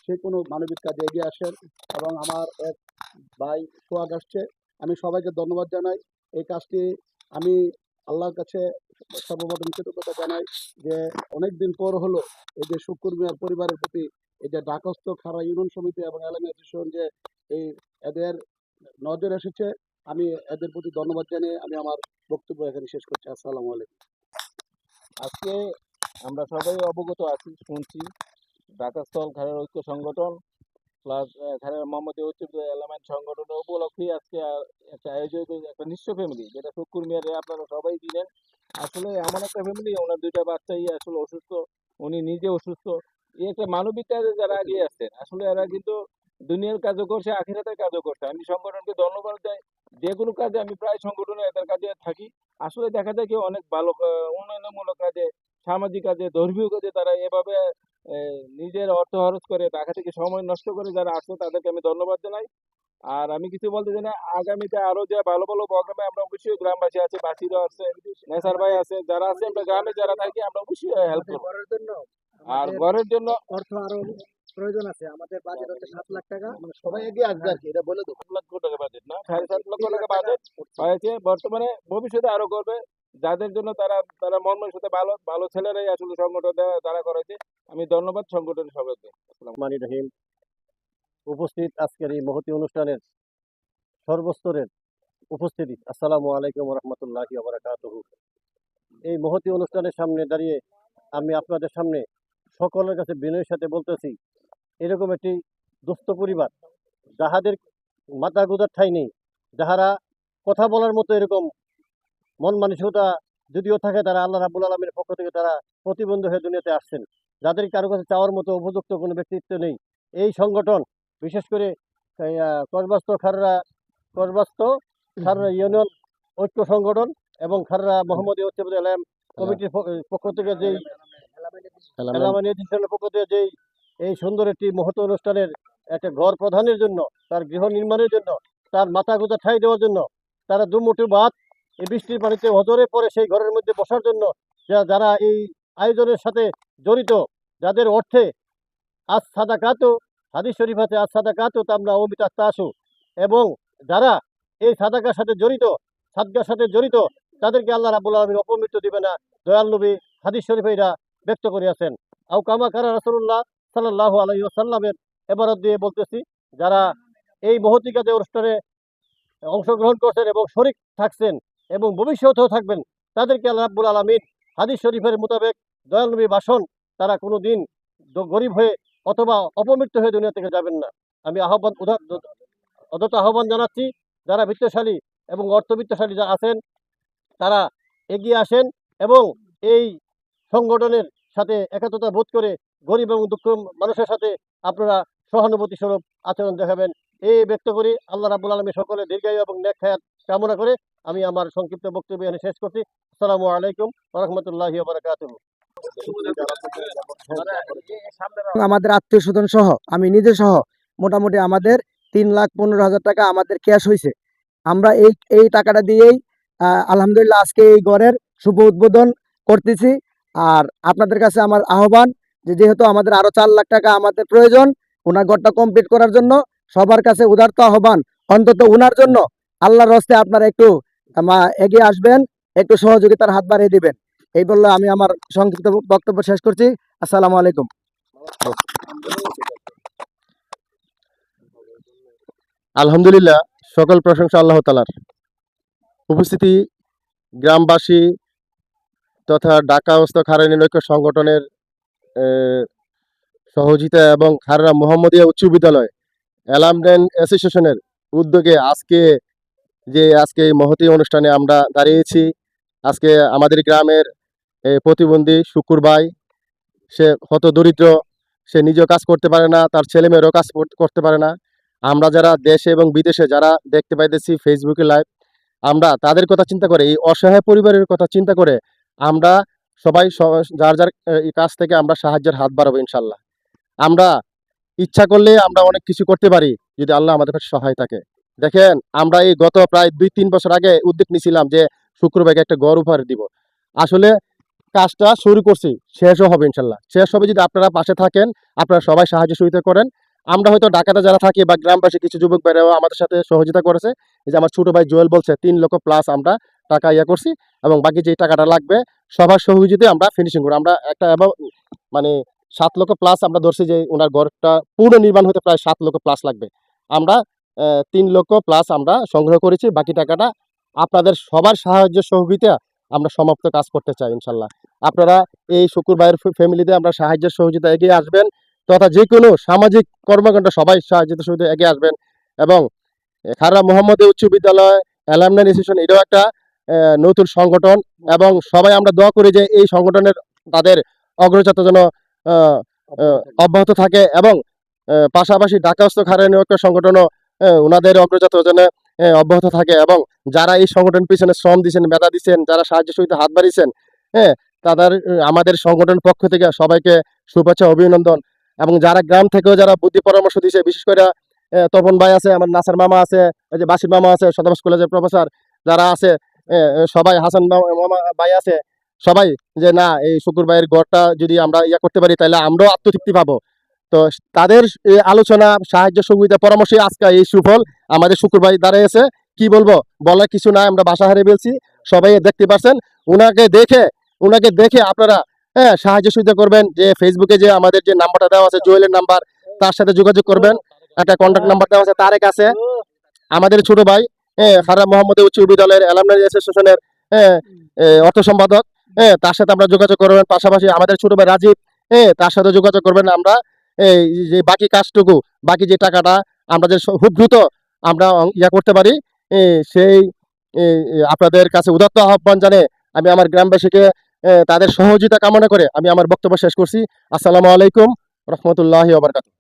যে কোনো মানবিক কাজে এগিয়ে আসেন। এবং আমার এক ভাই সোহাগ আসছে, আমি সবাইকে ধন্যবাদ জানাই। এই কাজটি আমি আল্লাহর কাছে সর্বপ্রথম কৃতজ্ঞতা জানাই যে অনেকদিন পর হলো এই যে শুক্কুর মিয়ার পরিবারের প্রতি এই যে ঢাকাস্থ খাড়া ইউনিয়ন সমিতি এবং এলাকা অ্যাসোসিয়েশন যে এই এদের নজর এসেছে, আমি এদের প্রতি ধন্যবাদ জানিয়ে আমি আমার বক্তব্য এখানে শেষ করছি। আসসালামু আলাইকুম। আজকে আমরা সবাই অবগত আছি, শুনছি ঢাকা স্থল খারের ঐক্য সংগঠন প্লাস খারের মোহাম্মদী ঐক্য এলামেন্ট সংগঠনের উপলক্ষে আজকে একটা আয়োজিত একটা নিঃস্ব ফ্যামিলি, যেটা শুক্কুর মিয়ারে আপনারা সবাই দিলেন। আসলে এমন একটা ফ্যামিলি, ওনার দুইটা বাচ্চাই আসলে অসুস্থ, উনি নিজে অসুস্থ। এই একটা মানবিক কাজে যারা এগিয়ে আসছেন, আসলে এরা কিন্তু দুনিয়ার কাজও করছে, আখিরাতের কাজও করছে। আমি সংগঠনকে ধন্যবাদ দেই। যে কোনো কাজে আমি প্রায় সংগঠনে এদের কাজে থাকি। আসলে দেখা যায় কি অনেক ভালো উন্নয়নমূলক কাজে, সামাজিক কাজে, ধর্মীয় কাজে তারা এভাবে নিজের অর্থ খরচ করে ঢাকা থেকে সময় নষ্ট করে যারা আসছে তাদেরকে আমি ধন্যবাদ জানাই। আর আমি কিছু বলতে চাই না, আগামীতে আরো যে ভালো ভালো প্রোগ্রামে আমরা অবশ্যই, গ্রামবাসী আছে, বাসিরও আছে, নেসার ভাই আছে, যারা আছে আমরা গ্রামে যারা থাকি আমরা অবশ্যই হেল্প করবো। করার জন্য আর ঘরের জন্য অর্থ আরো প্রয়োজন আছে। আমাদের বাজেট হচ্ছে 7 লাখ টাকা, মানে সবাই এগিয়ে আসবে আর কি, এটা বলে দেবো। 7 লক্ষ টাকা বাজেট না, 7.5 লক্ষ টাকা বাজেট হয়েছে। বর্তমানে ভবিষ্যতে আরো করবে, যাদের জন্য তারা তারা মর্মের সাথে ভালো ভালো ছেলেরাই আসলে সংগঠন দ্বারা করেছে। আমি ধন্যবাদ সংগঠনের সবাইকে। রহমানির রহিম। উপস্থিত আজকের এই মহতী অনুষ্ঠানের সর্বস্তরের উপস্থিতি, আসসালামু আলাইকুম রহমতুল্লাহি ওয়া বারাকাতুহু। এই মহতী অনুষ্ঠানের সামনে দাঁড়িয়ে আমি আপনাদের সামনে সকলের কাছে বিনয়ের সাথে বলতেছি, এরকম একটি দুস্থ পরিবার যাহাদের মাথা গোঁজার ঠাঁই নেই, যাহারা কথা বলার মতো এরকম মন মানসিকতা যদিও থাকে, তারা আল্লাহ রাব্বুল আলামিনের পক্ষ থেকে তারা প্রতিবন্ধী হয়ে দুনিয়াতে আসছেন, যাদের কারো কাছে চাওয়ার মতো উপযুক্ত কোনো ব্যক্তিত্ব নেই। এই সংগঠন বিশেষ করে কসবাস্ত খাররা ইউনিয়ন ঐক্য সংগঠন এবং খাররা মোহাম্মদী ঐক্য এলাম কমিটির পক্ষ থেকে যেই এলামানি এডিশনের পক্ষ থেকে যেই এই সুন্দর একটি মহৎ অনুষ্ঠানের একটা ঘর প্রধানের জন্য, তার গৃহ নির্মাণের জন্য, তার মাথা গোঁজা ঠাঁই দেওয়ার জন্য, তারা দুমুঠো ভাত এই বৃষ্টির পানিতে হজরে পড়ে সেই ঘরের মধ্যে বসার জন্য যারা এই আয়োজনের সাথে জড়িত, যাদের অর্থে আজ সাদাকাতু, হাদিস শরীফ আছে আজ সাদাকাতু তামলা অমিতা তাসু, এবং যারা এই সাদাকার সাথে জড়িত, সাদগার সাথে জড়িত, তাদেরকে আল্লাহ রাব্বুল আলামিন অপমৃত্যু দিবে না। দয়াল নবী হাদিস শরীফে এটা ব্যক্ত করিয়াছেন। আও কামা কারা রাসূলুল্লাহ সাল্লাল্লাহু আলাইহি ওয়াসাল্লামের এবারত দিয়ে বলতেছি, যারা এই মহতী কাজে অনুষ্ঠানে অংশগ্রহণ করছেন এবং শরীক থাকছেন এবং ভবিষ্যতেও থাকবেন, তাদেরকে আল্লাহ রাব্বুল আলামিন হাদিস শরীফের মোতাবেক দয়াল নবী ভাষণ, তারা কোনো দিন গরিব হয়ে অথবা অপমৃত্যু হয়ে দুনিয়া থেকে যাবেন না। আমি আহ্বান জানাচ্ছি, যারা বিত্তশালী এবং অর্থবিত্তশালী যারা আছেন তারা এগিয়ে আসেন এবং এই সংগঠনের সাথে একত্রতা বোধ করে গরিব এবং দুঃখ মানুষের সাথে আপনারা সহানুভূতি স্বরূপ আচরণ দেখাবেন, এই ব্যক্ত করি। আল্লাহ রাব্বুল আলামিন সকলে দীর্ঘায়ু এবং নেক হায়াত কামনা করে আমি আমার সংক্ষিপ্ত বক্তব্য এখানে শেষ করছি। আসসালামু আলাইকুম ওয়া রাহমাতুল্লাহি ওয়া বারাকাতুহু। আমাদের আত্মীয় স্বজন সহ আমি নিজে সহ মোটামুটি আমাদের 3,15,000 টাকা আমাদের ক্যাশ হয়েছে। আমরা এই টাকাটা দিয়েই আলহামদুলিল্লাহ আজকে এই ঘরের শুভ উদ্বোধন করতেছি। আর আপনাদের কাছে আমার আহ্বান, যেহেতু আমাদের আরো 4 লাখ টাকা আমাদের প্রয়োজন ওনার ঘরটা কমপ্লিট করার জন্য, সবার কাছে উদারত আহ্বান, অন্তত ওনার জন্য আল্লাহর হস্তে আপনারা একটু এগিয়ে আসবেন, একটু সহযোগিতার হাত বাড়িয়ে দিবেন। এই বললে আমি আমার সংক্ষিপ্ত বক্তব্য শেষ করছি। আসসালামু আলাইকুম। আলহামদুলিল্লাহ, সকল প্রশংসা আল্লাহ তাআলার। উপস্থিতি গ্রামবাসী তথা ঢাকাস্থ খাররা ইউনিয়ন ঐক্য সংগঠনের সহযোগিতা এবং খাররা মোহাম্মদিয়া উচ্চ বিদ্যালয় এলামডেন অ্যাসোসিয়েশনের উদ্যোগে আজকে এই মহতী অনুষ্ঠানে আমরা দাঁড়িয়েছি। আজকে আমাদের গ্রামের প্রতিবন্ধী শুকুর ভাই, সে হত দরিদ্র, সে নিজেও কাজ করতে পারে না, তার ছেলেমেয়েরও কাজ করতে পারে না। আমরা যারা দেশে এবং বিদেশে যারা দেখতে পাইতেছি ফেসবুকে লাইভ, আমরা তাদের কথা চিন্তা করে, এই অসহায় পরিবারের কথা চিন্তা করে আমরা সবাই যার যার কাছ থেকে আমরা সাহায্যের হাত বাড়াবো ইনশাল্লাহ। আমরা ইচ্ছা করলে আমরা অনেক কিছু করতে পারি যদি আল্লাহ আমাদের কাছে সহায় থাকে। দেখেন, আমরা এই গত প্রায় 2-3 বছর আগে উদ্যোগ নিয়েছিলাম যে শুক্রবারকে একটা গড় উপহার দিব। আসলে কাজটা শুরু করছি, শেষও হবে ইনশাল্লাহ। শেষ হবে যদি আপনারা পাশে থাকেন, আপনারা সবাই সাহায্য সহযোগিতা করেন। আমরা হয়তো ঢাকাতে যারা থাকি বা গ্রামবাসী কিছু যুবক ভাইরাও আমাদের সাথে সহযোগিতা করেছে। এই যে আমার ছোট ভাই জুয়েল বলছে 3 লক্ষ প্লাস আমরা টাকা করছি, এবং বাকি যে টাকাটা লাগবে সবার সহযোগিতায় আমরা ফিনিশিং করব। আমরা একটা মানে 7 লক্ষ প্লাস আমরা ধরছি যে ওনার ঘরটা পুরো নির্মাণ হতে প্রায় 7 লক্ষ প্লাস লাগবে। আমরা 3 লক্ষ প্লাস আমরা সংগ্রহ করেছি। বাকি টাকাটা আপনাদের সবার সাহায্য সহযোগিতা আমরা সমাপ্ত কাজ করতে চাই ইনশাল্লাহ। আপনারা এই শুকুর ভাইয়ের ফ্যামিলিতে আমরা সাহায্য সহযোগিতা এগিয়ে আসবেন, তথা যে কোনো সামাজিক কর্মকাণ্ড সবাই সাহায্য সহযোগিতা এগিয়ে আসবেন। এবং খাররা মোহাম্মদী উচ্চ বিদ্যালয় অ্যালামনাই অ্যাসোসিয়েশন এটাও একটা নতুন সংগঠন, এবং সবাই আমরা দোয়া করি যে এই সংগঠনের তাদের অগ্রযাত্রা যেন অব্যাহত থাকে, এবং পাশাপাশি ঢাকাস্থ খাররা ঐক্য সংগঠনও ওনাদের অগ্রযাত্রা যেন অব্যাহত থাকে। এবং যারা এই সংগঠন পিছনে শ্রম দিচ্ছেন, মেধা দিচ্ছেন, যারা সাহায্য সহযোগিতা হাত বাড়িয়েছেন, তাদের আমাদের সংগঠনের পক্ষ থেকে সবাইকে শুভেচ্ছা অভিনন্দন। এবং যারা গ্রাম থেকেও যারা বুদ্ধি পরামর্শ দিয়েছে, বিশেষ করে তপন ভাই আছে, আমার নাসার মামা আছে, এই যে বাসির মামা আছে, শতবাস কলেজের প্রফেসর যারা আছে, সবাই হাসান মামা ভাই আছে, সবাই যে না এই শুকুর ভাইয়ের গড়টা যদি আমরা করতে পারি তাহলে আমরাও আত্মতৃপ্তি পাবো। তো তাদের আলোচনা, সাহায্য সহযোগিতা পরামর্শে আজকে এই সুফল আমাদের শুকুর ভাই দাঁড়িয়েছে। কি বলবো, বলার কিছু নাই, আমরা বাসা হারিয়ে ফেলছি। সবাই দেখতে পাচ্ছেন, ওনাকে দেখে আপনারা সাহায্য সহযোগিতা করবেন। যে ফেসবুকে যে আমাদের যে নাম্বারটা দেওয়া আছে জুয়েলের নাম্বার, তার সাথে যোগাযোগ করবেন। একটা কন্ট্যাক্ট নাম্বার দেওয়া আছে তারেক আছে, আমাদের ছোট ভাই খাররা মোহাম্মদী উচ্চ বিদ্যালয়ের অ্যালামনাই অ্যাসোসিয়েশনের অর্থ সম্পাদক, তার সাথে আমরা যোগাযোগ করবেন। পাশাপাশি আমাদের ছোট ভাই রাজীব, তার সাথে যোগাযোগ করবেন। আমরা এই যে বাকি কাজটুকু, বাকি যে টাকাটা আমরা যে খুব দ্রুত আমরা করতে পারি, সেই আপনাদের কাছে উদাত্ত আহ্বান জানিয়ে আমি আমার গ্রামবাসীকে তাদের সহযোগিতা কামনা করে আমি আমার বক্তব্য শেষ করছি। আসসালামু আলাইকুম রহমতুল্লাহি ওয়া বারাকাতুহু।